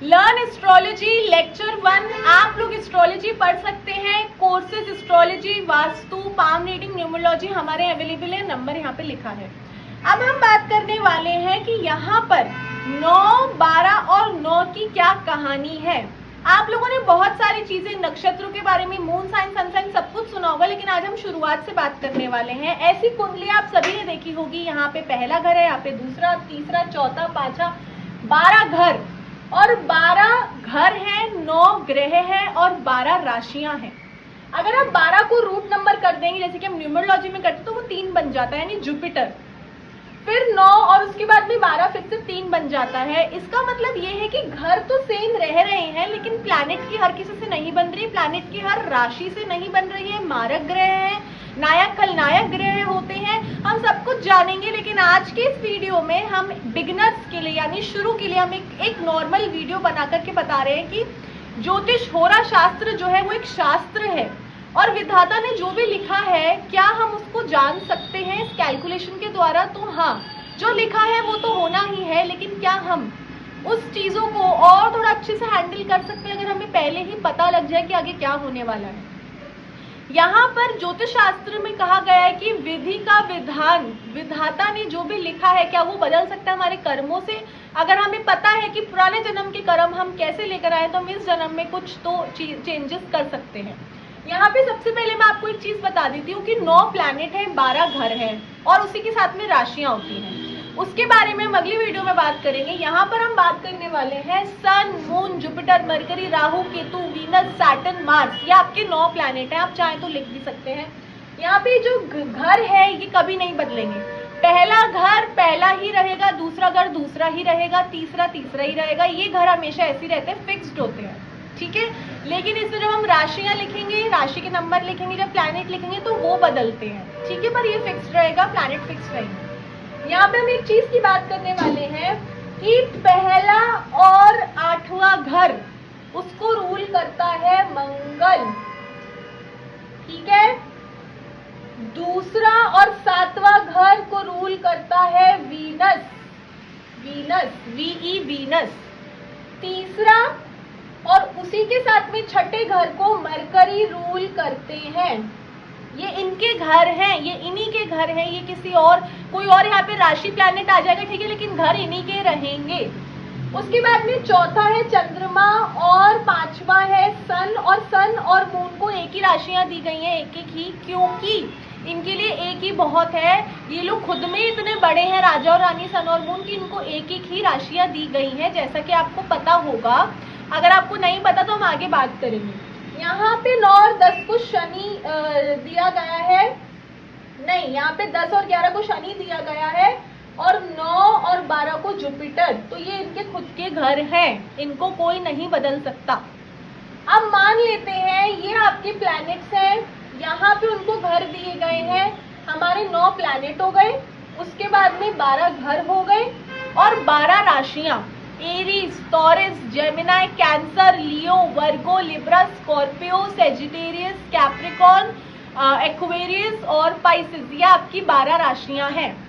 Learn astrology lecture 1। आप लोग astrology पढ़ सकते हैं। Courses astrology, vastu, palm reading, numerology हमारे अवेलेबल है। नंबर यहाँ पे लिखा है। अब हम बात करने वाले हैं कि यहाँ पर 9, 12 और 9 की क्या कहानी है। आप लोगों ने बहुत सारी चीजें नक्षत्रों के बारे में, मून साइन, सन साइन सब कुछ सुना होगा, लेकिन आज हम शुरुआत से बात करने वाले हैं। ऐसी कुंडली आप सभी ने देखी होगी। यहाँ पे पहला घर है, यहाँ पे दूसरा, तीसरा, चौथा, पांचवा, 12 घर और 12 घर हैं, 9 ग्रह हैं और 12 राशियां हैं। अगर आप 12 को रूट नंबर कर देंगे, जैसे कि हम न्यूमरोलॉजी में करते, तो वो 3 बन जाता है, यानी जुपिटर। फिर 9 और उसके बाद में 12 फिर से 3 बन जाता है। इसका मतलब ये है कि घर तो सेम रह रहे हैं, लेकिन प्लैनेट की हर किसी से नहीं बन रही, प्लैनेट की हर राशि से नहीं बन रही है। मारक ग्रह है, नायक खलनायक ग्रह होते हैं, हम सब कुछ जानेंगे। लेकिन आज के इस वीडियो में हम बिगिनर्स के लिए, यानी शुरू के लिए, हम एक नॉर्मल वीडियो बना करके बता रहे हैं कि ज्योतिष होरा शास्त्र जो है वो एक शास्त्र है और विधाता ने जो भी लिखा है, क्या हम उसको जान सकते हैं इस कैलकुलेशन के द्वारा? तो हाँ, जो लिखा है वो तो होना ही है, लेकिन क्या हम उस चीजों को और थोड़ा अच्छे से हैंडल कर सकते हैं अगर हमें पहले ही पता लग जाए कि आगे क्या होने वाला है। यहाँ पर ज्योतिष शास्त्र में कहा गया है कि विधि का विधान, विधाता ने जो भी लिखा है, क्या वो बदल सकता है हमारे कर्मों से? अगर हमें पता है कि पुराने जन्म के कर्म हम कैसे लेकर आए, तो हम इस जन्म में कुछ तो चेंजेस कर सकते हैं। यहाँ पे सबसे पहले मैं आपको एक चीज बता देती हूँ कि 9 प्लैनेट है, 12 घर हैं और उसी के साथ में राशियां होती हैं। उसके बारे में हम अगली वीडियो में बात करेंगे। यहाँ पर हम बात करने वाले हैं sun, moon, Jupiter, Mercury, Rahu, Ketu, Venus, Saturn, Mars. ये आपके 9 प्लैनेट हैं, आप चाहें तो लिख भी सकते हैं। यहाँ पे जो घर है ये कभी नहीं बदलेंगे। पहला घर पहला ही रहेगा, दूसरा घर दूसरा ही रहेगा, तीसरा तीसरा ही रहेगा। ये घर हमेशा ऐसे ही रहते हैं, फिक्स्ड होते हैं, ठीक है। लेकिन इसमें जब हम राशियां लिखेंगे, राशि के नंबर लिखेंगे, जब प्लैनेट लिखेंगे तो वो बदलते हैं, ठीक है। पर ये फिक्स्ड रहेगा, प्लैनेट फिक्स्ड रहेंगे। यहाँ पे हम एक चीज की बात करने वाले हैं कि पहला और 8वां घर, उसको रूल करता है मंगल, ठीक है। दूसरा और 7वां घर को रूल करता है वीनस, वीनस, वीई वीनस। तीसरा और उसी के साथ में 6ठे घर को मरकरी रूल करते हैं। ये इनके घर हैं, ये इन्हीं के घर हैं, ये किसी और, कोई और यहाँ पे राशि प्लैनेट आ जाएगा, ठीक है, लेकिन घर इन्हीं के रहेंगे। उसके बाद में चौथा है चंद्रमा और 5वां है सन, और सन और मून को एक ही राशियां दी गई हैं, एक एक ही, क्योंकि इनके लिए एक ही बहुत है। ये लोग खुद में इतने बड़े हैं, राजा और रानी सन और मून, की इनको एक एक ही राशियां दी गई हैं, जैसा कि आपको पता होगा। अगर आपको नहीं पता तो हम आगे बात करेंगे। यहाँ पे 9 और 10 को शनि दिया गया है, नहीं, यहाँ पे 10 और 11 को शनि दिया गया है और 9 और 12 को जुपिटर। तो ये इनके खुद के घर हैं, इनको कोई नहीं बदल सकता। अब मान लेते हैं ये आपके प्लैनेट्स हैं, यहाँ पे उनको घर दिए गए हैं, हमारे 9 प्लैनेट हो गए, उसके बाद में 12 घर हो गए और 12 राशियां, Aries, Taurus, Gemini, cancer, Leo, Virgo, Libra, Scorpio, Sagittarius, Capricorn, Aquarius और पाइसेस। ये आपकी 12 राशियां हैं।